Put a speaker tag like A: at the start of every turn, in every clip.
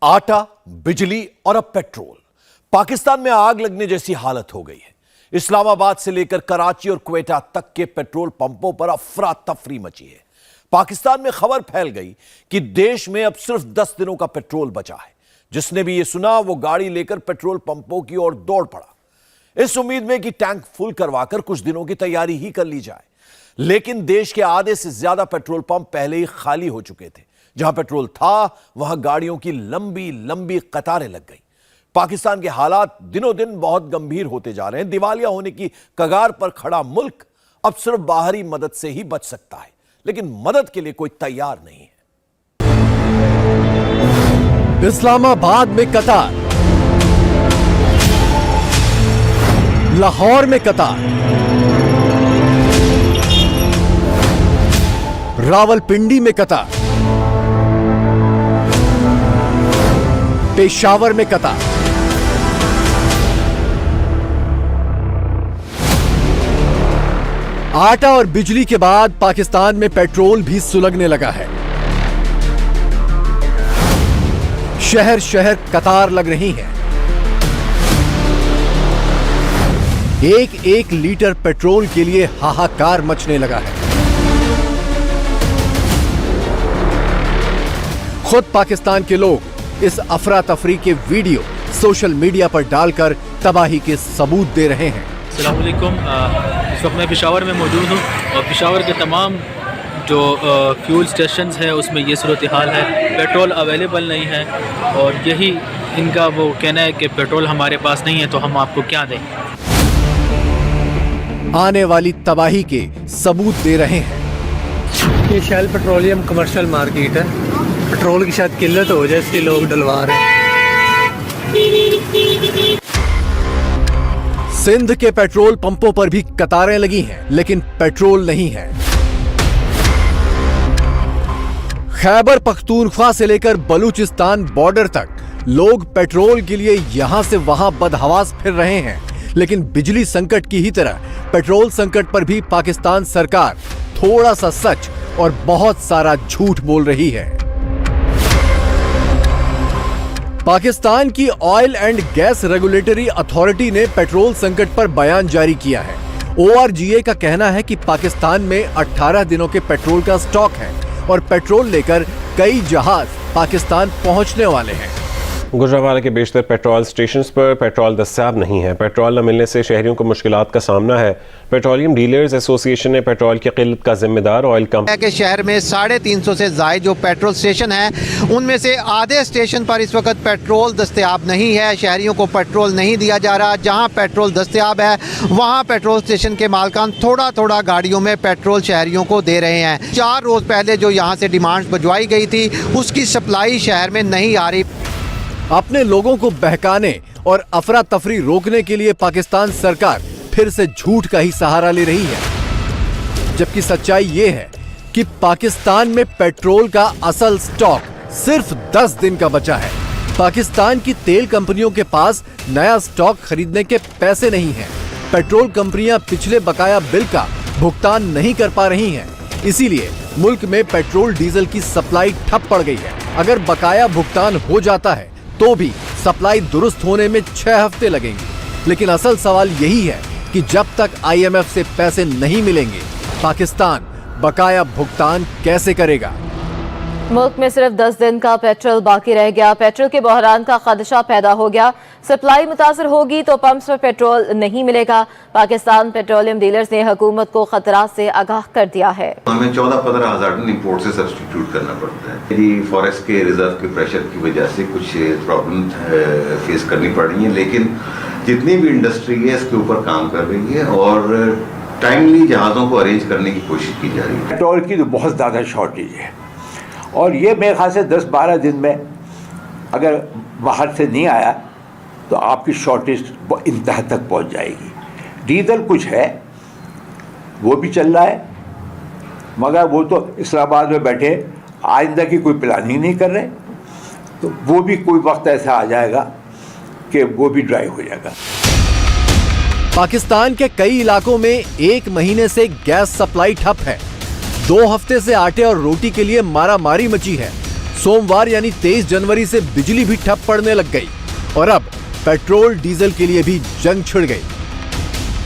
A: आटा, बिजली और अब पेट्रोल। पाकिस्तान में आग लगने जैसी हालत हो गई है। इस्लामाबाद से लेकर कराची और क्वेटा तक के पेट्रोल पंपों पर अफरा तफरी मची है। पाकिस्तान में खबर फैल गई कि देश में अब सिर्फ 10 दिनों का पेट्रोल बचा है। जिसने भी यह सुना वो गाड़ी लेकर पेट्रोल पंपों की ओर दौड़ पड़ा, इस उम्मीद में कि टैंक फुल करवाकर कुछ दिनों की तैयारी ही कर ली जाए। लेकिन देश के आधे से ज्यादा पेट्रोल पंप पहले ही खाली हो चुके थे। जहां पेट्रोल था वहां गाड़ियों की लंबी लंबी कतारें लग गई। पाकिस्तान के हालात दिनों दिन बहुत गंभीर होते जा रहे हैं। दिवालिया होने की कगार पर खड़ा मुल्क अब सिर्फ बाहरी मदद से ही बच सकता है, लेकिन मदद के लिए कोई तैयार नहीं है।
B: इस्लामाबाद में कतार, लाहौर में कतार, रावलपिंडी में कतार, पेशावर में कतार, आटा और बिजली के बाद पाकिस्तान में पेट्रोल भी सुलगने लगा है। शहर शहर कतार लग रही है। एक एक लीटर पेट्रोल के लिए हाहाकार मचने लगा है। खुद पाकिस्तान के लोग इस अफरा तफरी के वीडियो सोशल मीडिया पर डालकर तबाही के सबूत दे रहे हैं।
C: अस्सलाम वालेकुम। इस वक्त मैं पेशावर में मौजूद हूँ और पेशावर के तमाम जो फ्यूल स्टेशंस हैं उसमें ये सूरत हाल है। पेट्रोल अवेलेबल नहीं है और यही इनका वो कहना है कि पेट्रोल हमारे पास नहीं है तो हम आपको क्या दें।
B: आने वाली तबाही के सबूत दे रहे हैं।
D: ये शेल पेट्रोलियम कमर्शियल मार्केट है। पेट्रोल की शायद किल्लत हो जाए इसलिए लोग डलवा रहे हैं।
B: सिंध के पेट्रोल पंपों पर भी कतारें लगी हैं, लेकिन पेट्रोल नहीं है। खैबर पख्तूनख्वा से लेकर बलूचिस्तान बॉर्डर तक लोग पेट्रोल के लिए यहां से वहां बदहवास फिर रहे हैं। लेकिन बिजली संकट की ही तरह पेट्रोल संकट पर भी पाकिस्तान सरकार थोड़ा सा सच और बहुत सारा झूठ बोल रही है। पाकिस्तान की oil and gas regulatory authority ने पेट्रोल संकट पर बयान जारी किया है। ORGA का कहना है कि पाकिस्तान में 18 दिनों के पेट्रोल का स्टॉक है और पेट्रोल लेकर कई जहाज पाकिस्तान पहुंचने वाले हैं।
E: गुजरांवाला के बेशतर पेट्रोल स्टेशंस पर पेट्रोल दस्तयाब नहीं है। पेट्रोल न मिलने से शहरियों को मुश्किलात का सामना है। पेट्रोलियम डीलर्स एसोसिएशन ने पेट्रोल की किल्लत का जिम्मेदार ऑयल कंपनी
F: के शहर में 350 से ज़ायद जो पेट्रोल स्टेशन हैं उनमें से आधे स्टेशन पर इस वक्त पेट्रोल दस्तयाब नहीं है। शहरियों को पेट्रोल नहीं दिया जा रहा। जहां पेट्रोल दस्तयाब है वहां पेट्रोल स्टेशन के मालकान थोड़ा थोड़ा गाड़ियों में पेट्रोल शहरियों को दे रहे हैं। 4 रोज़ पहले जो यहाँ से डिमांड भिजवाई गई थी उसकी सप्लाई शहर में नहीं आ रही।
B: अपने लोगों को बहकाने और अफरा तफरी रोकने के लिए पाकिस्तान सरकार फिर से झूठ का ही सहारा ले रही है, जबकि सच्चाई ये है कि पाकिस्तान में पेट्रोल का असल स्टॉक सिर्फ 10 दिन का बचा है। पाकिस्तान की तेल कंपनियों के पास नया स्टॉक खरीदने के पैसे नहीं हैं। पेट्रोल कंपनियां पिछले बकाया बिल का भुगतान नहीं कर पा रही हैं। इसीलिए मुल्क में पेट्रोल डीजल की सप्लाई ठप पड़ गई है। अगर बकाया भुगतान हो जाता है तो भी सप्लाई दुरुस्त होने में 6 हफ्ते लगेंगे। लेकिन असल सवाल यही है कि जब तक IMF से पैसे नहीं मिलेंगे पाकिस्तान बकाया भुगतान कैसे करेगा।
G: मुल्क में सिर्फ 10 दिन का पेट्रोल बाकी रह गया। पेट्रोल के बहरान का खदशा पैदा हो गया। सप्लाई मुतासर होगी तो पंप्स पर पेट्रोल नहीं मिलेगा। पाकिस्तान पेट्रोलियम डीलर्स ने हुकूमत को खतरात से आगाह कर दिया है।
H: हमें 14-15 हज़ार टन इम्पोर्ट से सब्सटीट्यूट करना पड़ता है। यदि फॉरेक्स के रिजर्व के प्रेशर की वजह से कुछ प्रॉब्लम फेस करनी पड़ रही है, लेकिन जितनी भी इंडस्ट्री है इसके ऊपर काम कर रही है और टाइमली जहाज़ों को अरेंज करने की कोशिश की जा रही है।
I: पेट्रोल की तो बहुत ज़्यादा शॉर्टेज है और ये मेरे ख्याल से 10-12 दिन में अगर बाहर से नहीं आया तो आपकी शॉर्टेज इंतहा तक पहुंच जाएगी। डीजल कुछ है वो भी चल रहा है, मगर वो तो इस्लामाबाद में बैठे आइंदा की कोई प्लानिंग नहीं कर रहे, तो वो भी कोई वक्त ऐसा आ जाएगा कि वो भी ड्राई हो जाएगा।
B: पाकिस्तान के कई इलाकों में 1 महीने से गैस सप्लाई ठप है। 2 हफ्ते से आटे और रोटी के लिए मारामारी मची है। सोमवार यानी 23 जनवरी से बिजली भी ठप पड़ने लग गई और अब पेट्रोल डीजल के लिए भी जंग छिड़ गई।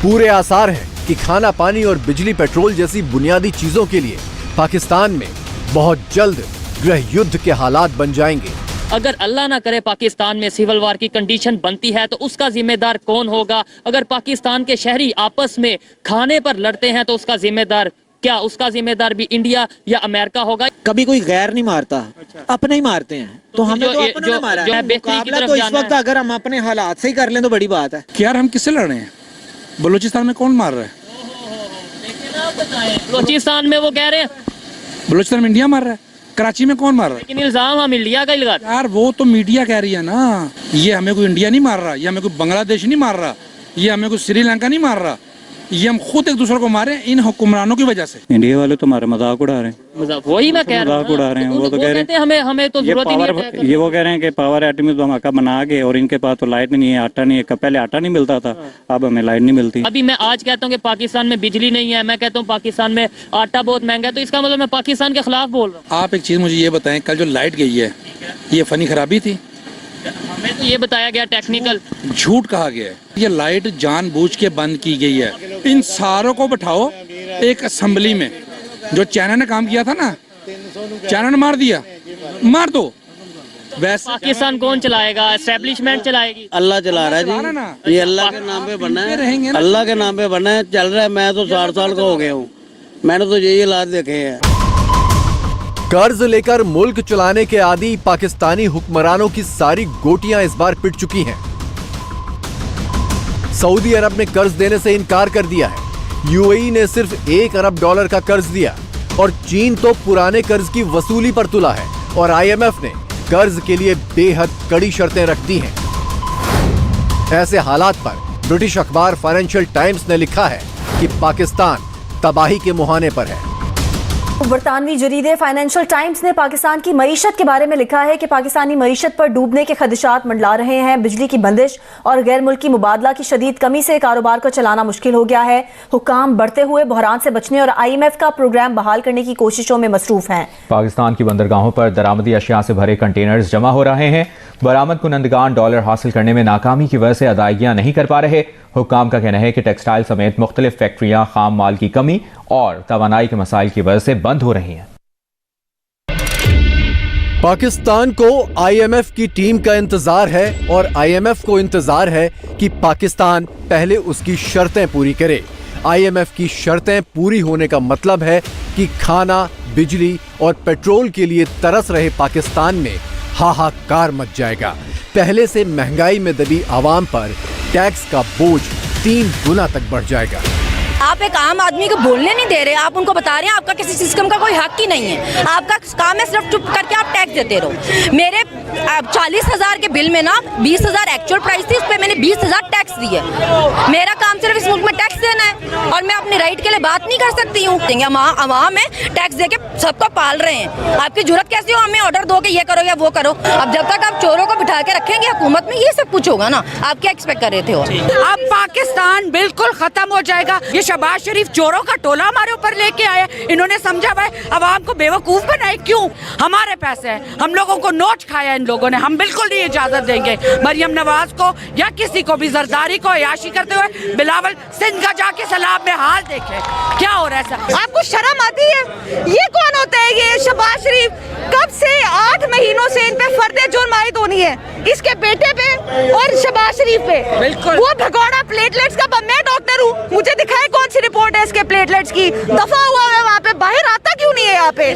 B: पूरे आसार हैं कि खाना पानी और बिजली पेट्रोल जैसी बुनियादी चीजों के लिए पाकिस्तान में बहुत जल्द गृह युद्ध के हालात बन जाएंगे।
J: अगर अल्लाह ना करे पाकिस्तान में सिविल वार की कंडीशन बनती है तो उसका जिम्मेदार कौन होगा? अगर पाकिस्तान के शहरी आपस में खाने पर लड़ते हैं तो उसका जिम्मेदार क्या? उसका जिम्मेदार भी इंडिया या अमेरिका होगा?
K: कभी कोई गैर नहीं मारता, अपने ही मारते हैं। तो हमें तो अपनों ने मारा है। मुकाबला तो इस वक्त अगर हम अपने हालात से ही कर लें तो बड़ी बात है।
L: यार हम किससे लड़ रहे हैं? बलूचिस्तान में कौन मार रहा है?
J: बलूचिस्तान में वो कह रहे हैं
L: बलूचिस्तान में इंडिया मार रहा है। कराची में कौन मार रहा है?
J: लेकिन इल्जाम हम इंडिया का लगा।
L: यार वो तो मीडिया कह रही है ना, ये हमें कोई इंडिया नहीं मार रहा, ये हमें कोई बांग्लादेश नहीं मार रहा, ये हमें कोई श्रीलंका नहीं मार रहा, ये हम खुद एक दूसरे को मारे इन हुक्मरानों की वजह से।
K: इंडिया वाले तो हमारा मजाक उड़ा रहे हैं।
J: वही मैं कह रहा हूं,
K: मजाक उड़ा रहे हैं। वो तो कह रहे
J: हैं हमें तो जरूरत ही नहीं है।
K: ये वो कह रहे हैं कि पावर एटमी धमाका बना के और इनके पास तो लाइट नहीं है, आटा नहीं है। पहले आटा नहीं मिलता था, अब हमें लाइट नहीं मिलती।
J: अभी मैं आज कहता हूँ कि पाकिस्तान में बिजली नहीं है, मैं कहता हूँ पाकिस्तान में आटा बहुत महंगा है, तो इसका मतलब मैं पाकिस्तान के खिलाफ बोल रहा हूँ।
L: आप एक चीज मुझे ये बताएं, कल जो लाइट गई है ये फनी खराबी थी?
J: हमें तो ये बताया गया टेक्निकल।
L: झूठ कहा गया है। ये लाइट जानबूझ के बंद की गई है। इन सारों को बिठाओ एक असेंबली में। जो चाइना ने काम किया था ना, चाइना ने मार दिया, मार दो। वैसे
J: पाकिस्तान कौन चलाएगा? एस्टेब्लिशमेंट चलाएगी।
K: अल्लाह चला रहा है जी, ये अल्लाह के नाम पे बना है, अल्लाह के नाम पे बना है, चल रहा है। मैं तो 60 साल का हो गया हूँ, मैंने तो यही हालात देखे हैं।
B: कर्ज लेकर मुल्क चलाने के आदी पाकिस्तानी हुक्मरानों की सारी गोटियां इस बार पिट चुकी हैं। सऊदी अरब ने कर्ज देने से इनकार कर दिया है। यूएई ने सिर्फ $1 अरब का कर्ज दिया और चीन तो पुराने कर्ज की वसूली पर तुला है और आईएमएफ ने कर्ज के लिए बेहद कड़ी शर्तें रख दी हैं। ऐसे हालात पर ब्रिटिश अखबार फाइनेंशियल टाइम्स ने लिखा है कि पाकिस्तान तबाही के मुहाने पर है।
M: बरतानवी जरीदे फाइनेंशियल टाइम्स ने पाकिस्तान की मईशत के बारे में लिखा है कि पाकिस्तानी मईशत पर डूबने के खदशात मंडला रहे हैं। बिजली की बंदिश और गैर मुल्की मुबादला की शदीद कमी से कारोबार को चलाना मुश्किल हो गया है। हुक्काम बढ़ते हुए बहरान से बचने और IMF का प्रोग्राम बहाल करने की कोशिशों में मसरूफ हैं।
N: पाकिस्तान की बंदरगाहों पर दरामदी अशिया से भरे कंटेनर्स जमा हो रहे हैं। बरामद कुनंदगान डॉलर हासिल करने में नाकामी की वजह से अदायगियां नहीं कर पा रहे। हुक्काम का कहना है कि टेक्सटाइल समेत मुख्तलिफ फैक्ट्रियां खाम माल की कमी और तवानाई के मसाइल की वजह से बंद हो रही हैं।
B: पाकिस्तान को IMF की टीम का इंतजार है और IMF को इंतजार है कि पाकिस्तान पहले उसकी शर्तें पूरी करे। IMF की शर्तें पूरी होने का मतलब है कि खाना, बिजली और पेट्रोल के लिए तरस रहे पाकिस्तान में हाहाकार मच जाएगा। पहले से महंगाई में दबी आवाम पर टैक्स का बोझ 3 गुना तक बढ़ जाएगा।
O: आप एक आम आदमी को बोलने नहीं दे रहे, आप उनको बता रहे हैं आपका किसी सिस्टम का कोई हक ही नहीं है। आपका काम है सिर्फ चुप करके आप टैक्स देते रहो। मेरे 40,000 के बिल में ना 20,000 एक्चुअल प्राइस थी, उस पर मैंने 20,000 टैक्स दिए। मेरा काम सिर्फ इस मुल्क में टैक्स देना है और मैं अपने राइट के लिए बात नहीं कर सकती हूँ। अवाम में टैक्स दे के सबको पाल रहे हैं। आपकी जरूरत कैसी हो हमें ऑर्डर दो कि ये करो या वो करो? अब जब तक आप चोरों को बिठा के रखेंगे हुकूमत में, ये सब कुछ होगा ना। आप क्या एक्सपेक्ट कर रहे थे?
P: अब पाकिस्तान बिल्कुल खत्म हो जाएगा। ये शहबाज शरीफ चोरों का टोला हमारे ऊपर लेके आए। इन्होंने समझा भाई अवाम को बेवकूफ बनाए। क्यों? हमारे पैसे हैं, हम लोगों को नोच खाया इन लोगों ने। हम बिल्कुल नहीं इजाजत देंगे मरियम नवाज को या किसी को भी जरदारी को याशी करते हुए। बिलावल सिंध का जाके सैलाब में हाल देखे क्या हो रहा है।
Q: आपको शर्म आती है? ये कौन होता है? ये शहबाज शरीफ कब से 8 महीनों से इन पे फर्दे जुर्म आयद होनी है, इसके बेटे पे और शहबाज शरीफ पे। बिल्कुल वो भगोड़ा प्लेटलेट्स का। मैं डॉक्टर हूँ, मुझे दिखाए कौन सी रिपोर्ट है इसके प्लेटलेट्स की। दफा हुआ है वहाँ पे, बाहर आता क्यों नहीं है यहाँ पे?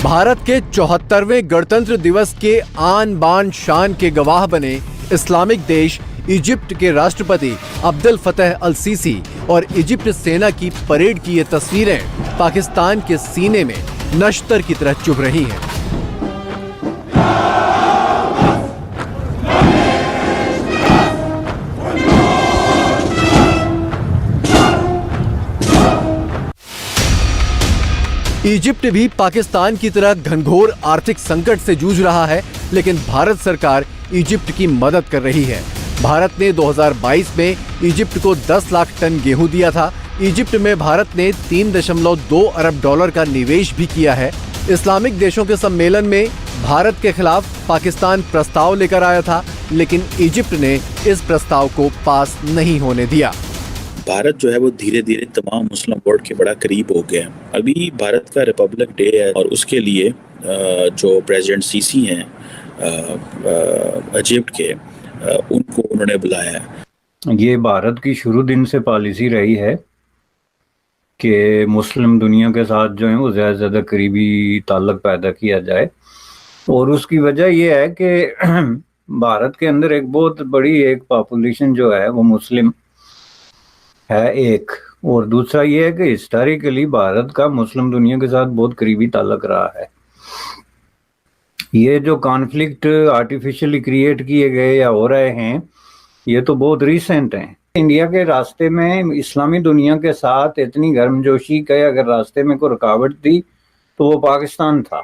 B: भारत के 74वें गणतंत्र दिवस के आन बान शान के गवाह बने इस्लामिक देश इजिप्ट के राष्ट्रपति अब्दुल फतह अल सीसी और इजिप्ट सेना की परेड की ये तस्वीरें पाकिस्तान के सीने में नश्तर की तरह चुभ रही हैं। इजिप्ट भी पाकिस्तान की तरह घनघोर आर्थिक संकट से जूझ रहा है, लेकिन भारत सरकार इजिप्ट की मदद कर रही है। भारत ने 2022 में इजिप्ट को 10 लाख टन गेहूं दिया था। इजिप्ट में भारत ने $3.2 अरब का निवेश भी किया है। इस्लामिक देशों के सम्मेलन में भारत के खिलाफ पाकिस्तान प्रस्ताव लेकर आया था, लेकिन इजिप्ट ने इस प्रस्ताव को पास नहीं होने दिया।
R: भारत जो है वो धीरे धीरे तमाम मुस्लिम वर्ल्ड के बड़ा करीब हो गया। अभी भारत का रिपब्लिक डे है और उसके लिए जो प्रेसिडेंट सीसी हैं इजिप्ट के, उनको उन्होंने बुलाया है।
S: ये भारत की शुरू दिन से पॉलिसी रही है कि मुस्लिम दुनिया के साथ जो है वो ज़्यादा से ज़्यादा करीबी ताल्लुक पैदा किया जाए, और उसकी वजह यह है कि भारत के अंदर एक बहुत बड़ी एक पॉपुलेशन जो है वो मुस्लिम है एक, और दूसरा ये है कि हिस्टोरिकली भारत का मुस्लिम दुनिया के साथ बहुत करीबी ताल्लुक रहा है। ये जो कॉन्फ्लिक्ट आर्टिफिशियली क्रिएट किए गए या हो रहे हैं, ये तो बहुत रिसेंट हैं। इंडिया के रास्ते में इस्लामी दुनिया के साथ इतनी गर्मजोशी के अगर रास्ते में कोई रुकावट थी तो वो पाकिस्तान था।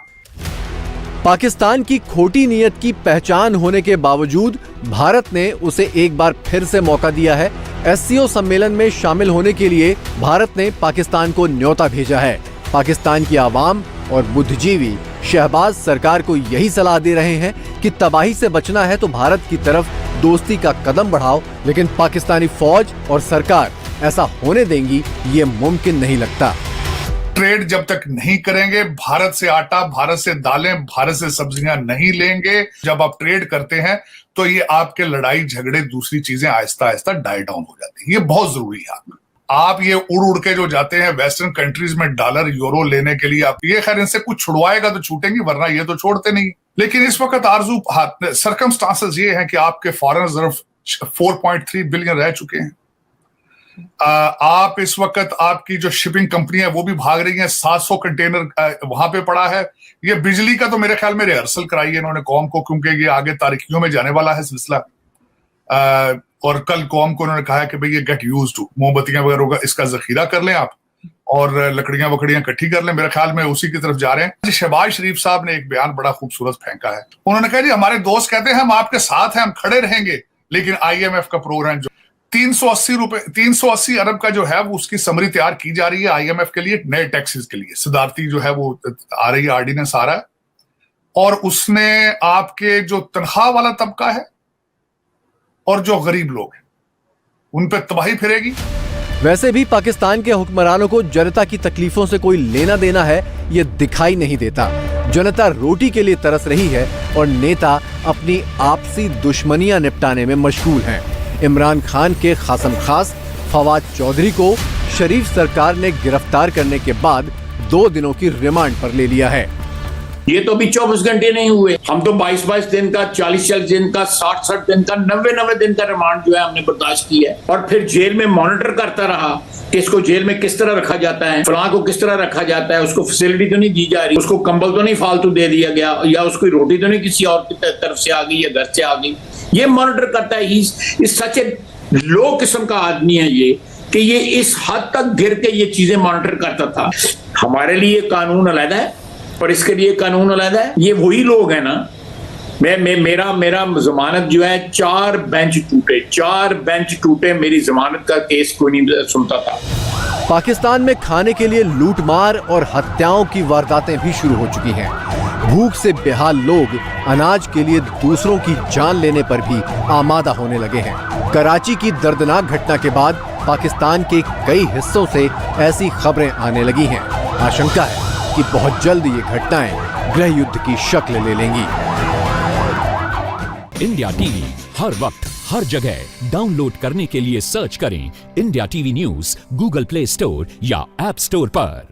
B: पाकिस्तान की खोटी नीयत की पहचान होने के बावजूद भारत ने उसे एक बार फिर से मौका दिया है। एससीओ सम्मेलन में शामिल होने के लिए भारत ने पाकिस्तान को न्योता भेजा है। पाकिस्तान की आवाम और बुद्धिजीवी शहबाज सरकार को यही सलाह दे रहे हैं कि तबाही से बचना है तो भारत की तरफ दोस्ती का कदम बढ़ाओ, लेकिन पाकिस्तानी फौज और सरकार ऐसा होने देंगी ये मुमकिन नहीं लगता।
T: ट्रेड जब तक नहीं करेंगे, भारत से आटा, भारत से दालें, भारत से सब्जियां नहीं लेंगे, जब आप ट्रेड करते हैं तो ये आपके लड़ाई झगड़े दूसरी चीजें आहिस्ता आहिस्ता डाई डाउन हो जाती है। ये बहुत जरूरी है। आप ये उड़ उड़ के जो जाते हैं वेस्टर्न कंट्रीज में डॉलर यूरो लेने के लिए, आप ये खैर इनसे कुछ छुड़वाएगा तो छूटेंगे, वरना ये तो छोड़ते नहीं। लेकिन इस वक्त आरजू सर्कमस्टांसेस ये हैं कि आपके फॉरेन रिजर्व 4.3 बिलियन रह चुके हैं। आप इस वक्त आपकी जो शिपिंग कंपनी है वो भी भाग रही है, 700 कंटेनर वहां पे पड़ा है। ये बिजली का तो मेरे ख्याल में रिहर्सल कराई है इन्होंने कौम को, क्योंकि ये आगे तारीखियों में जाने वाला है सिलसिला। और कल कौम को उन्होंने कहा है कि भाई ये गेट यूज्ड टू, मोमबत्तियां वगैरह इसका जखीरा कर लें आप और लकड़ियां वकड़ियां इकट्ठी कर लें। मेरे ख्याल में उसी की तरफ जा रहे हैं। शहबाज शरीफ साहब ने एक बयान बड़ा खूबसूरत फेंका है। उन्होंने कहा जी हमारे दोस्त कहते हैं हम आपके साथ हैं, हम खड़े रहेंगे, लेकिन IMF का प्रोग्राम जो 380 अरब का जो है वो उसकी समरी तैयार की जा रही है IMF के लिए, नए टैक्सेस के लिए। सदारती जो है वो आ रही है, ऑर्डिनेंस आ रहा है, और उसने आपके जो तनख्वाह वाला तबका है और जो गरीब लोग हैं उन पे तबाही फिरेगी।
B: वैसे भी पाकिस्तान के हुक्मरानों को जनता की तकलीफों से कोई लेना देना है ये दिखाई नहीं देता। जनता रोटी के लिए तरस रही है और नेता अपनी आपसी दुश्मनियां निपटाने में मशगूल हैं। इमरान खान के खासम खास फवाद चौधरी को शरीफ सरकार ने गिरफ्तार करने के बाद 2 दिनों की रिमांड पर ले लिया है।
U: ये तो अभी 24 घंटे नहीं हुए, हम तो 22 दिन का, 40 दिन का, 60 दिन का, 90 दिन का रिमांड जो है हमने बर्दाश्त किया है। और फिर जेल में मॉनिटर करता रहा कि इसको जेल में किस तरह रखा जाता है, फलां को किस तरह रखा जाता है, उसको फैसिलिटी तो नहीं दी जा रही, उसको कंबल तो नहीं फालतू दे दिया गया, या उसको रोटी तो नहीं किसी और की तरफ से आ गई या घर से आ गई। ये मॉनिटर करता है। इस सच लो किस्म का आदमी है ये, कि ये इस हद तक गिर के ये चीजें मॉनिटर करता था। हमारे लिए कानून अलग है और इसके लिए कानून अलग है। ये वही लोग हैं ना। मेरा जमानत जो है 4 बेंच टूटे, मेरी जमानत का केस कोई नहीं सुनता था।
B: पाकिस्तान में खाने के लिए लूटमार और हत्याओं की वारदातें भी शुरू हो चुकी हैं। भूख से बेहाल लोग अनाज के लिए दूसरों की जान लेने पर भी आमादा होने लगे हैं। कराची की दर्दनाक घटना के बाद पाकिस्तान के कई हिस्सों से ऐसी खबरें आने लगी हैं। आशंका है कि बहुत जल्द ये घटनाएं गृह युद्ध की शक्ल ले लेंगी।
V: इंडिया टीवी हर वक्त हर जगह डाउनलोड करने के लिए सर्च करें India TV news Google play store या ऐप स्टोर पर।